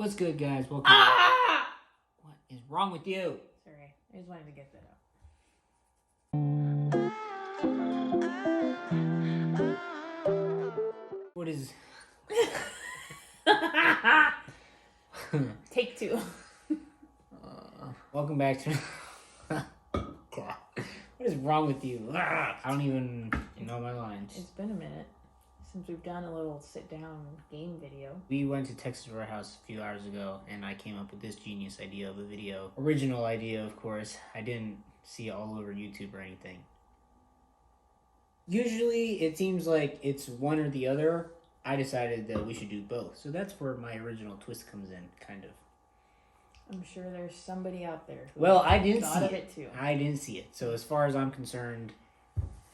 What's good, guys? Welcome. Ah! What is wrong with you? Sorry, I just wanted to get that out. What is? Take two. Welcome back to. God. What is wrong with you? I don't even know my lines. It's been a minute since we've done a little sit-down game video. We went to Texas Warehouse a few hours ago, and I came up with this genius idea of a video. Original idea, of course. I didn't see it all over YouTube or anything. Usually, it seems like it's one or the other. I decided that we should do both. So that's where my original twist comes in, kind of. I'm sure there's somebody out there who I didn't thought see of it. it too. I didn't see it. So as far as I'm concerned,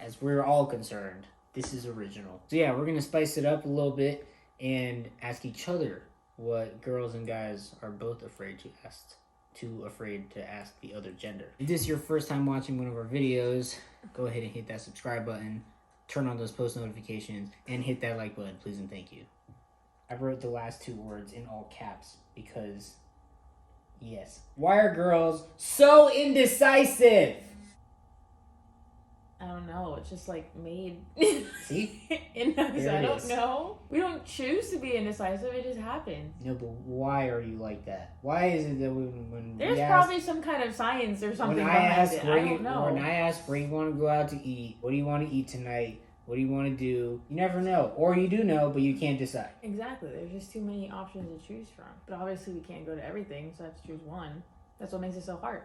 as we're all concerned, this is original. So yeah, we're going to spice it up a little bit and ask each other what girls and guys are both afraid to ask the other gender. If this is your first time watching one of our videos, go ahead and hit that subscribe button, turn on those post notifications, and hit that like button, please and thank you. I wrote the last two words in all caps because, yes. Why are girls so indecisive? I don't know. It's just like made. See? I don't know. We don't choose to be indecisive. It just happens. No, but why are you like that? Why is it that when there's probably some kind of science or something behind it. I don't know. When I ask where you want to go out to eat, what do you want to eat tonight? What do you want to do? You never know. Or you do know, but you can't decide. Exactly. There's just too many options to choose from. But obviously we can't go to everything, so I have to choose one. That's what makes it so hard.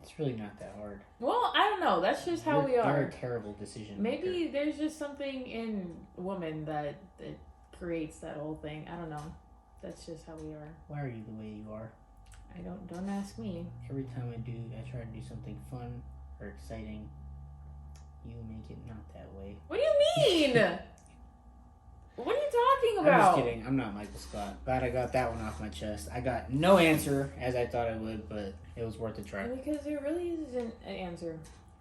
It's really not that hard. Well, I don't know. That's just how we are. You're a terrible decision Maybe maker. there's just something in women that creates that whole thing. I don't know. That's just how we are. Why are you the way you are? Don't ask me. Every time I try to do something fun or exciting, you make it not that way. What do you mean? What are you talking about? I'm just kidding. I'm not Michael Scott. Glad I got that one off my chest. I got no answer as I thought I would, but it was worth a try. Because there really isn't an answer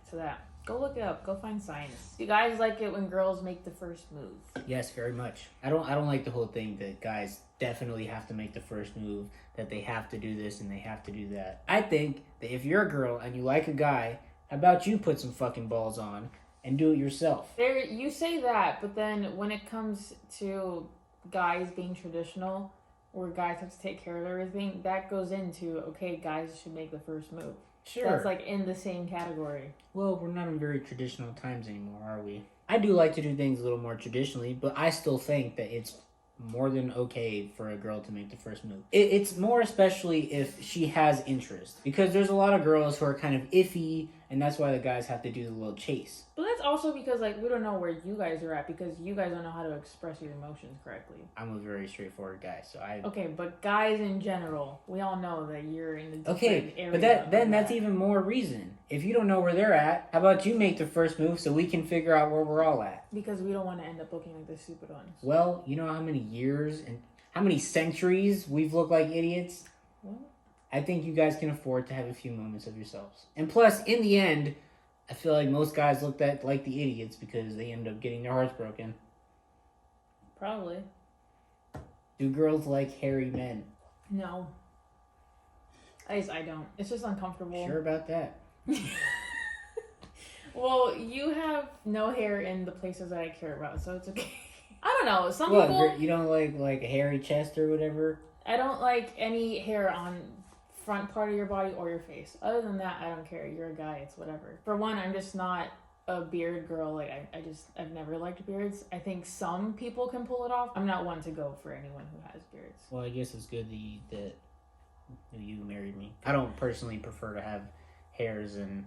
to that. Go look it up. Go find science. You guys like it when girls make the first move? Yes, very much. I don't like the whole thing that guys definitely have to make the first move, that they have to do this and they have to do that. I think that if you're a girl and you like a guy, how about you put some fucking balls on and do it yourself? You say that, but then when it comes to guys being traditional, where guys have to take care of everything, that goes into, okay, guys should make the first move. Sure. That's like in the same category. Well, we're not in very traditional times anymore, are we? I do like to do things a little more traditionally, but I still think that it's more than okay for a girl to make the first move. It's more especially if she has interest. Because there's a lot of girls who are kind of iffy, and that's why the guys have to do the little chase. But that's also because, like, we don't know where you guys are at because you guys don't know how to express your emotions correctly. I'm a very straightforward guy, so I... Okay, but guys in general, we all know that you're in the different area. But then that's even more reason. If you don't know where they're at, how about you make the first move so we can figure out where we're all at? Because we don't want to end up looking like the stupid ones. Well, you know how many years and how many centuries we've looked like idiots? What? I think you guys can afford to have a few moments of yourselves. And plus, in the end, I feel like most guys look like the idiots because they end up getting their hearts broken. Probably. Do girls like hairy men? No. I don't. It's just uncomfortable. Sure about that? Well, you have no hair in the places that I care about, so it's okay. I don't know. Some What, people... you don't like a hairy chest or whatever? I don't like any hair on front part of your body or your face. Other than that, I don't care. You're a guy. It's whatever. For one, I'm just not a beard girl. Like, I've never liked beards. I think some people can pull it off. I'm not one to go for anyone who has beards. Well, I guess it's good that you married me. I don't personally prefer to have hairs in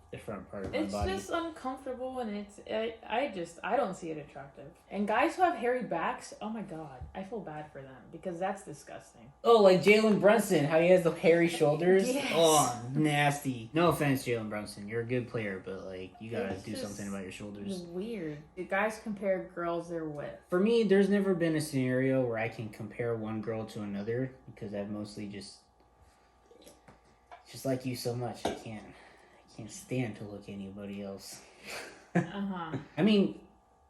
the front part of my body. It's just uncomfortable, and I don't see it attractive. And guys who have hairy backs, oh my god, I feel bad for them because that's disgusting. Oh, like Jalen Brunson, how he has the hairy shoulders? Yes. Oh, nasty. No offense, Jalen Brunson. You're a good player, but like you gotta It's do just something about your shoulders. Weird. The guys compare girls their width. For me, there's never been a scenario where I can compare one girl to another because I've mostly just like you so much. I can't stand to look at anybody else. Uh-huh. I mean,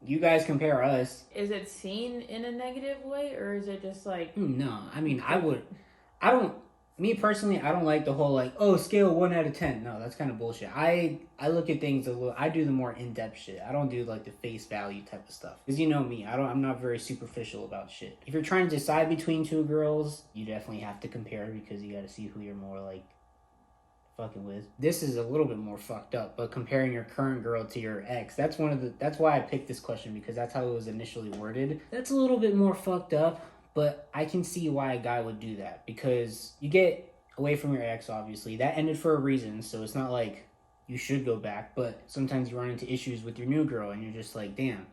You guys compare us. Is it seen in a negative way, or is it just like... No, I mean, I don't, me personally, I don't like the whole like, oh, scale 1 out of 10. No, that's kind of bullshit. I look at things a little, I do the more in-depth shit. I don't do like the face value type of stuff. Because you know me, I'm not very superficial about shit. If you're trying to decide between two girls, you definitely have to compare because you got to see who you're more like fucking with. This is a little bit more fucked up, but comparing your current girl to your ex, that's why I picked this question, because that's how it was initially worded. That's a little bit more fucked up. But I can see why a guy would do that, because you get away from your ex, obviously. That ended for a reason, so it's not like you should go back. But sometimes you run into issues with your new girl, and you're just like, damn,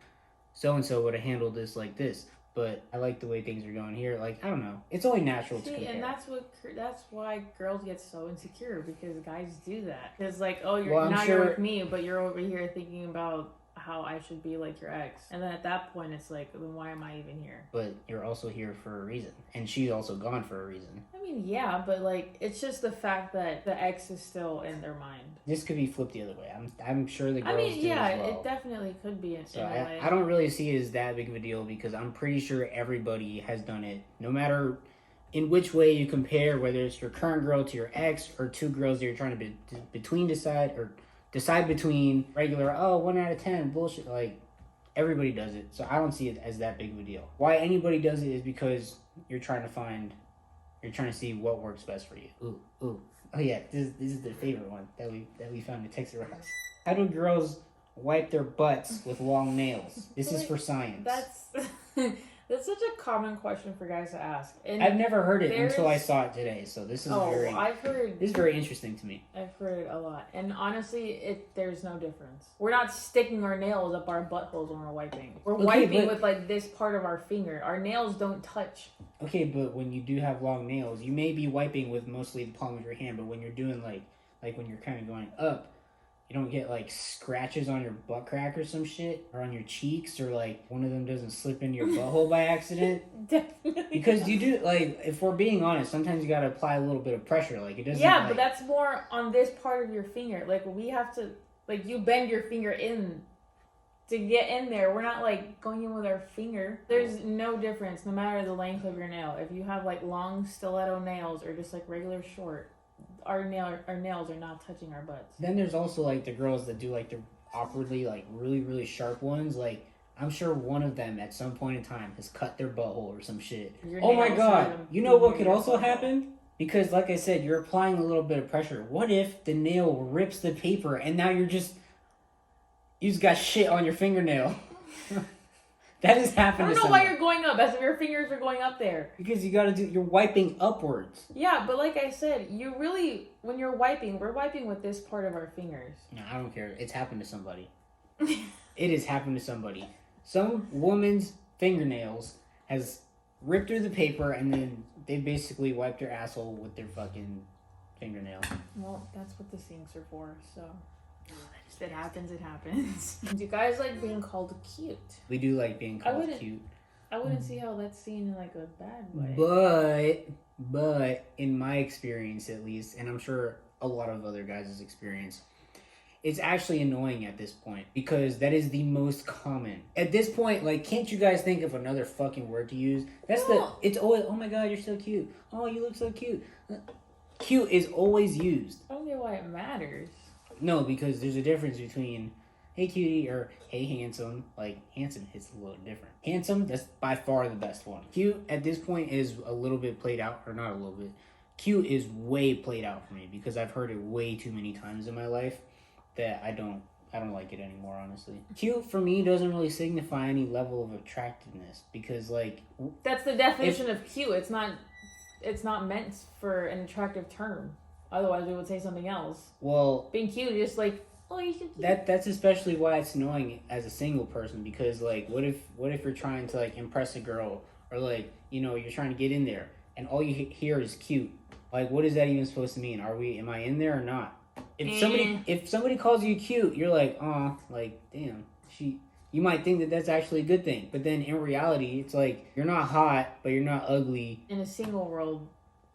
so-and-so would have handled this like this. But I like the way things are going here. Like, I don't know. It's only natural to compare. And that's why girls get so insecure, because guys do that. It's like, oh, you're with me, but you're over here thinking about how I should be like your ex. And then at that point, it's like, then why am I even here? But you're also here for a reason. And she's also gone for a reason. I mean, yeah, but like, it's just the fact that the ex is still in their mind. This could be flipped the other way. I'm sure the girls do as well. It definitely could be in a way. I don't really see it as that big of a deal, because I'm pretty sure everybody has done it. No matter in which way you compare, whether it's your current girl to your ex, or two girls that you're trying to decide between regular, 1 out of 10, bullshit. Like, everybody does it. So I don't see it as that big of a deal. Why anybody does it is because you're trying to see what works best for you. Ooh. Oh yeah, this is the favorite one that we found in Texas Ross. How do girls wipe their butts with long nails? This is for science. That's such a common question for guys to ask. And I've never heard it until I saw it today, so this is this is very interesting to me. I've heard it a lot. And honestly, there's no difference. We're not sticking our nails up our buttholes when we're wiping. We're wiping with like this part of our finger. Our nails don't touch. Okay, but when you do have long nails, you may be wiping with mostly the palm of your hand, but when you're doing like when you're kind of going up, you don't get like scratches on your butt crack or some shit, or on your cheeks, or like one of them doesn't slip into your butthole by accident. Definitely. Because you do, like, if we're being honest, sometimes you gotta apply a little bit of pressure. Like, it doesn't. Yeah, but that's more on this part of your finger. Like, we have to, like, you bend your finger in to get in there. We're not like going in with our finger. There's no difference, no matter the length of your nail. If you have like long stiletto nails or just like regular short, our nails are not touching our butts. Then there's also like the girls that do like the awkwardly like really, really sharp ones. Like, I'm sure one of them at some point in time has cut their butthole or some shit. Oh my god. You know what could also happen? Because like I said, you're applying a little bit of pressure. What if the nail rips the paper and now you just got shit on your fingernail? That has happened. I don't know why you're going up, as if your fingers are going up there. Because you're wiping upwards. Yeah, but like I said, when you're wiping, we're wiping with this part of our fingers. No, I don't care. It's happened to somebody. It has happened to somebody. Some woman's fingernails has ripped through the paper, and then they basically wiped their asshole with their fucking fingernail. Well, that's what the sinks are for, so... If it happens, it happens. Do you guys like being called cute? We do like being called cute. I wouldn't see how that's seen in like a bad way. But in my experience at least, and I'm sure a lot of other guys' experience, it's actually annoying at this point, because that is the most common. At this point, like, can't you guys think of another fucking word to use? It's always, oh my god, you're so cute. Oh, you look so cute. Cute is always used. I don't know why it matters. No, because there's a difference between hey cutie or hey handsome. Like, handsome hits a little different. Handsome, that's by far the best one. Cute at this point is a little bit played out, or not a little bit. Cute is way played out for me, because I've heard it way too many times in my life that I don't like it anymore, honestly. Cute for me doesn't really signify any level of attractiveness, because like, that's the definition of cute. It's not meant for an attractive term. Otherwise, we would say something else. Well, being cute is just like, oh, you should. That's especially why it's annoying as a single person, because like, what if you're trying to like impress a girl, or like, you know, you're trying to get in there, and all you hear is cute. Like, what is that even supposed to mean? Am I in there or not? If somebody calls you cute, you're like, oh, like, damn, you might think that that's actually a good thing, but then in reality, it's like, you're not hot, but you're not ugly. In a single world,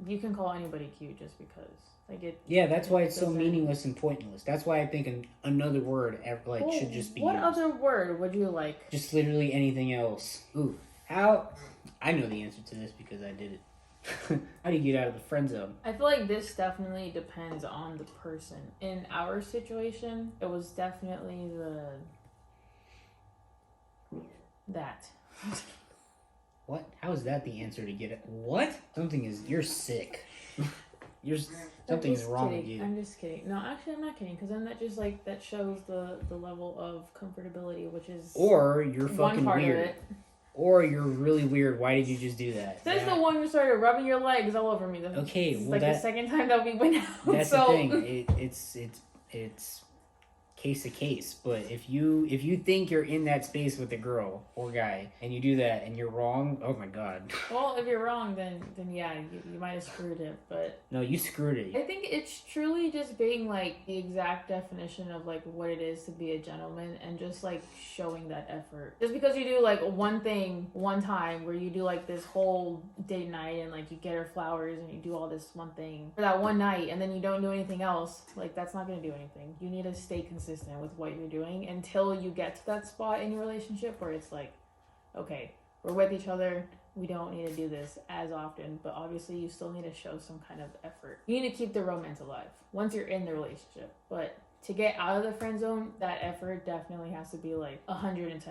you can call anybody cute just because. Like it. Yeah, that's why it's so doesn't- meaningless and pointless. That's why I think another word Well, should just be what used. other word would you like? Just literally anything else. Ooh, how? I know the answer to this because I did it. How do you get out of the friend zone? I feel like this definitely depends on the person. In our situation, it was definitely that. What? How is that the answer to get it? What? You're sick. Something's wrong with you. I'm just kidding. No, actually, I'm not kidding. Because then that just like that shows the level of comfortability, which is Or you're fucking one part weird. of it. Or you're really weird. Why did you just do that? This is the one who started rubbing your legs all over me. Okay, It's well, like the second time that we went out. That's so. the thing. It's case to case. But if you think you're in that space with a girl or guy and you do that and you're wrong, oh my god. Well, if you're wrong, then yeah, you might have screwed it. But No, you screwed it. I think it's truly just being like the exact definition of like what it is to be a gentleman and just like showing that effort. Just because you do like one thing one time where you do like this whole date night and like you get her flowers and you do all this one thing for that one night and then you don't do anything else, like that's not going to do anything. You need to stay consistent with what you're doing until you get to that spot in your relationship where it's like, okay, we're with each other. We don't need to do this as often, but obviously you still need to show some kind of effort. You need to keep the romance alive once you're in the relationship. But to get out of the friend zone, that effort definitely has to be like 110%.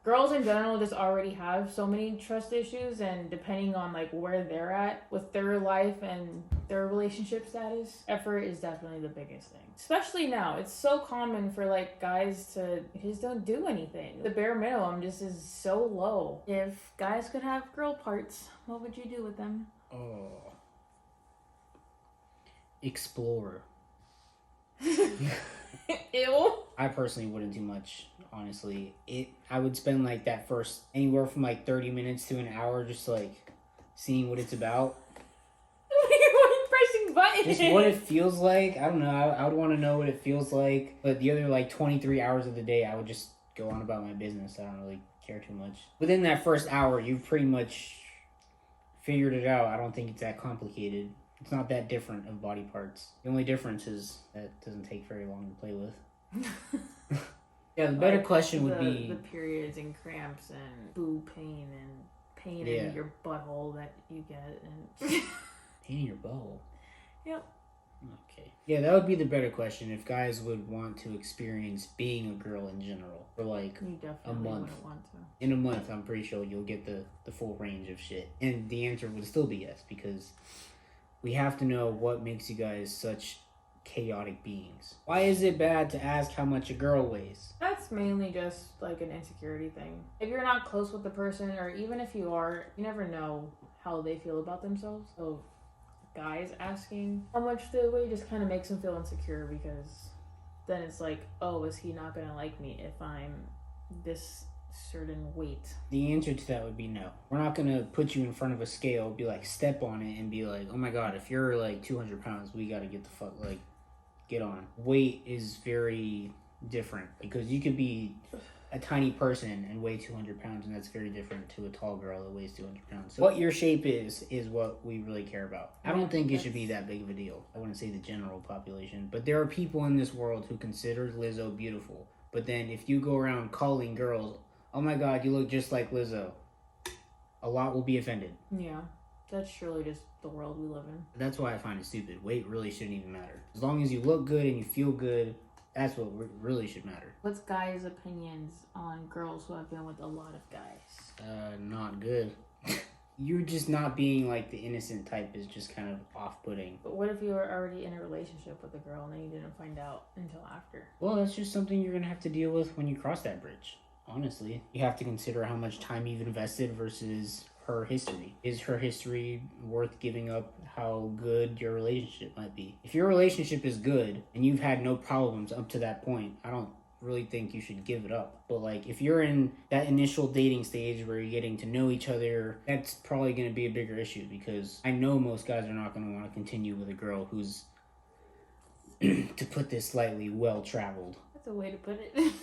Girls in general just already have so many trust issues, and depending on like where they're at with their life and their relationship status, effort is definitely the biggest thing. Especially now, it's so common for like guys to just don't do anything. The bare minimum just is so low. If guys could have girl parts, what would you do with them? Oh. Explore. Ew. I personally wouldn't do much, honestly. I would spend like that first anywhere from like 30 minutes to an hour just like seeing what it's about. Why are you pressing buttons? Just what it feels like. I don't know. I would want to know what it feels like. But the other like 23 hours of the day, I would just go on about my business. I don't really care too much. Within that first hour, you've pretty much figured it out. I don't think it's that complicated. It's not that different of body parts. The only difference is that it doesn't take very long to play with. Yeah, the better question would be the periods and cramps and boob pain and pain Yeah. in your butthole that you get and pain in your butthole. Yep. Okay. Yeah, that would be the better question if guys would want to experience being a girl in general for like You definitely a month. wouldn't want to. In a month, I'm pretty sure you'll get the full range of shit. And the answer would still be yes, because we have to know what makes you guys such chaotic beings. Why is it bad to ask how much a girl weighs? That's mainly just like an insecurity thing. If you're not close with the person, or even if you are, you never know how they feel about themselves. So guys asking how much they weigh just kind of makes them feel insecure, because then it's like, oh, is he not gonna like me if I'm this certain weight? The answer to that would be no. We're not gonna put you in front of a scale, be like, step on it, and be like, oh my god, if you're like 200 pounds, we gotta get the fuck, like, get on. Weight is very different, because you could be a tiny person and weigh 200 pounds, and that's very different to a tall girl that weighs 200 pounds. So what your shape is what we really care about. I don't think it should be that big of a deal. I wouldn't say the general population, but there are people in this world who consider Lizzo beautiful. But then if you go around calling girls, oh my god, you look just like Lizzo, a lot will be offended. Yeah, that's surely just the world we live in. That's why I find it stupid. Weight really shouldn't even matter. As long as you look good and you feel good, that's what really should matter. What's guys' opinions on girls who have been with a lot of guys? Not good. You're just not being like the innocent type is just kind of off-putting. But what if you were already in a relationship with a girl and then you didn't find out until after? Well, that's just something you're going to have to deal with when you cross that bridge. Honestly, you have to consider how much time you've invested versus her history. Is her history worth giving up how good your relationship might be? If your relationship is good and you've had no problems up to that point, I don't really think you should give it up. But like, if you're in that initial dating stage where you're getting to know each other, that's probably going to be a bigger issue, because I know most guys are not going to want to continue with a girl who's, to put this slightly, well-traveled. That's a way to put it.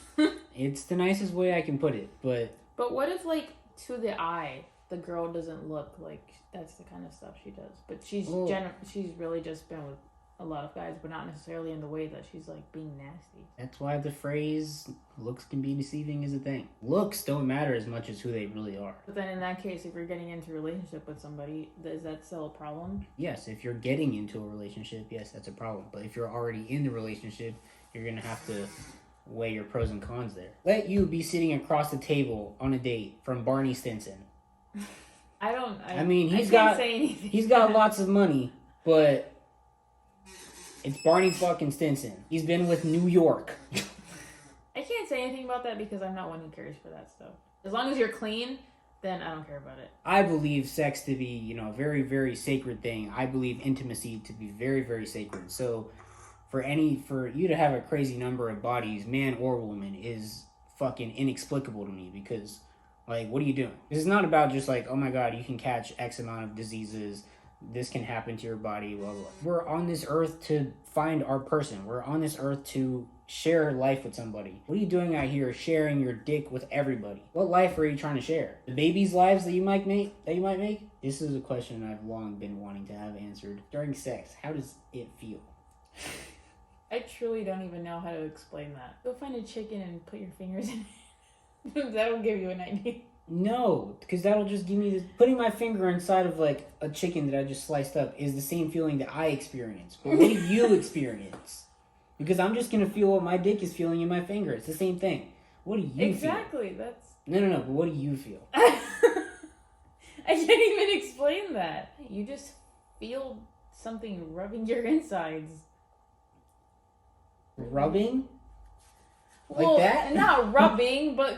It's the nicest way I can put it, but But what if, like, to the eye, the girl doesn't look like that's the kind of stuff she does. But she's really just been with a lot of guys, but not necessarily in the way that she's like being nasty. That's why the phrase "looks can be deceiving" is a thing. Looks don't matter as much as who they really are. But then in that case, if you're getting into a relationship with somebody, is that still a problem? Yes, if you're getting into a relationship, yes, that's a problem. But if you're already in the relationship, you're gonna have to weigh your pros and cons there. Let you be sitting across the table on a date from Barney Stinson. I mean, he's got lots of money, but it's Barney fucking Stinson. He's been with New York. I can't say anything about that because I'm not one who cares for that stuff. As long as you're clean, then I don't care about it. I believe sex to be, a very, very sacred thing. I believe intimacy to be very, very sacred. So for you to have a crazy number of bodies, man or woman, is fucking inexplicable to me because, like, what are you doing? This is not about just like, oh my God, you can catch X amount of diseases. This can happen to your body, blah, blah. We're on this earth to find our person. We're on this earth to share life with somebody. What are you doing out here sharing your dick with everybody? What life are you trying to share? The babies' lives that you might make? This is a question I've long been wanting to have answered. During sex, how does it feel? I truly don't even know how to explain that. Go find a chicken and put your fingers in it. That'll give you an idea. No, because that'll just give me this. Putting my finger inside of like a chicken that I just sliced up is the same feeling that I experience. But what do you experience? Because I'm just gonna feel what my dick is feeling in my finger. It's the same thing. What do you feel? Exactly. That's no. But what do you feel? I can't even explain that. You just feel something rubbing your insides. Rubbing? Well, like that? Not rubbing, but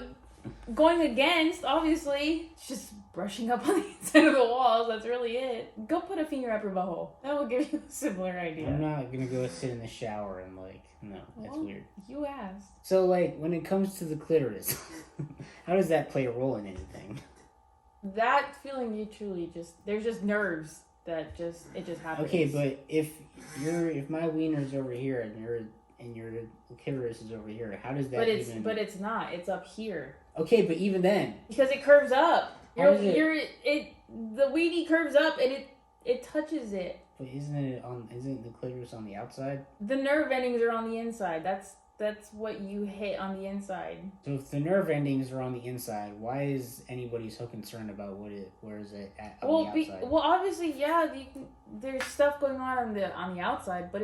going against, obviously. It's just brushing up on the inside of the walls. That's really it. Go put a finger up your butthole. That will give you a similar idea. I'm not gonna go sit in the shower and that's weird. You asked. So like, when it comes to the clitoris, how does that play a role in anything? That feeling, there's just nerves that it just happens. Okay, but if my wiener's over here and your clitoris is over here, how does that But it's not. It's up here. Okay, but even then. Because it curves up. The weenie curves up and it touches it. But isn't the clitoris on the outside? The nerve endings are on the inside. That's what you hit on the inside. So if the nerve endings are on the inside, why is anybody so concerned about where is it at on the outside? Well, obviously, yeah, there's stuff going on the outside, but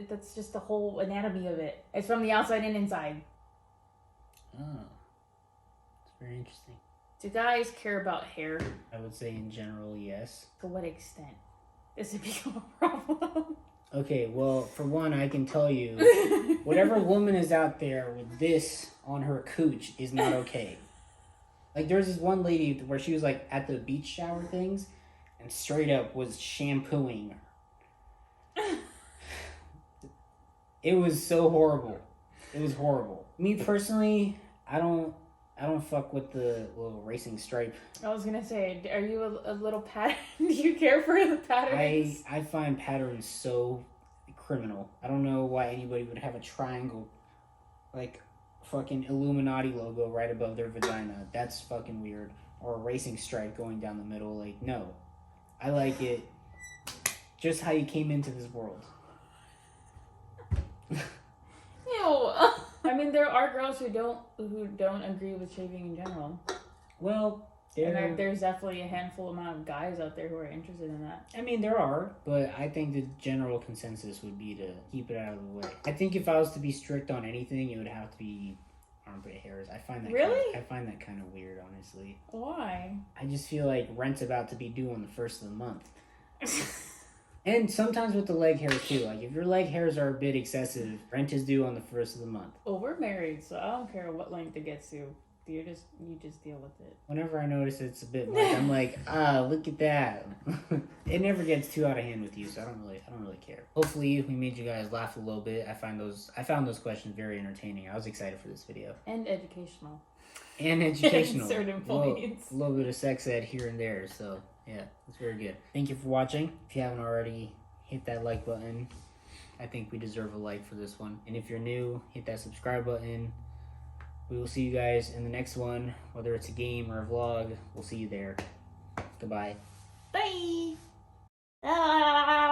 that's just the whole anatomy of it. It's from the outside and inside. Oh, it's very interesting. Do guys care about hair? I would say in general, yes. To what extent does it become a problem? Okay, well, for one, I can tell you, whatever woman is out there with this on her cooch is not okay. Like, there's this one lady where she was, like, at the beach shower things, and straight up was shampooing her. It was so horrible. It was horrible. Me, personally, I don't fuck with the little racing stripe. I was gonna say, are you a little pattern? Do you care for the patterns? I find patterns so criminal. I don't know why anybody would have a triangle, like fucking Illuminati logo right above their vagina. That's fucking weird. Or a racing stripe going down the middle. Like, no. I like it just how you came into this world. Ew. I mean, there are girls who don't agree with shaving in general. Well, there's definitely a handful amount of guys out there who are interested in that. I mean, there are, but I think the general consensus would be to keep it out of the way. I think if I was to be strict on anything, it would have to be armpit hairs. I find that kind of weird, honestly. Why? I just feel like rent's about to be due on the 1st of the month. And sometimes with the leg hairs too. Like, if your leg hairs are a bit excessive, rent is due on the 1st of the month. Well, we're married, so I don't care what length it gets to. You just deal with it. Whenever I notice it's a bit much, I'm like, look at that. It never gets too out of hand with you, so I don't really care. Hopefully we made you guys laugh a little bit. I found those questions very entertaining. I was excited for this video. And educational. At certain points. A little bit of sex ed here and there, so yeah, it's very good. Thank you for watching. If you haven't already, hit that like button. I think we deserve a like for this one. And if you're new, hit that subscribe button. We will see you guys in the next one, whether it's a game or a vlog. We'll see you there. Goodbye. Bye. Ah.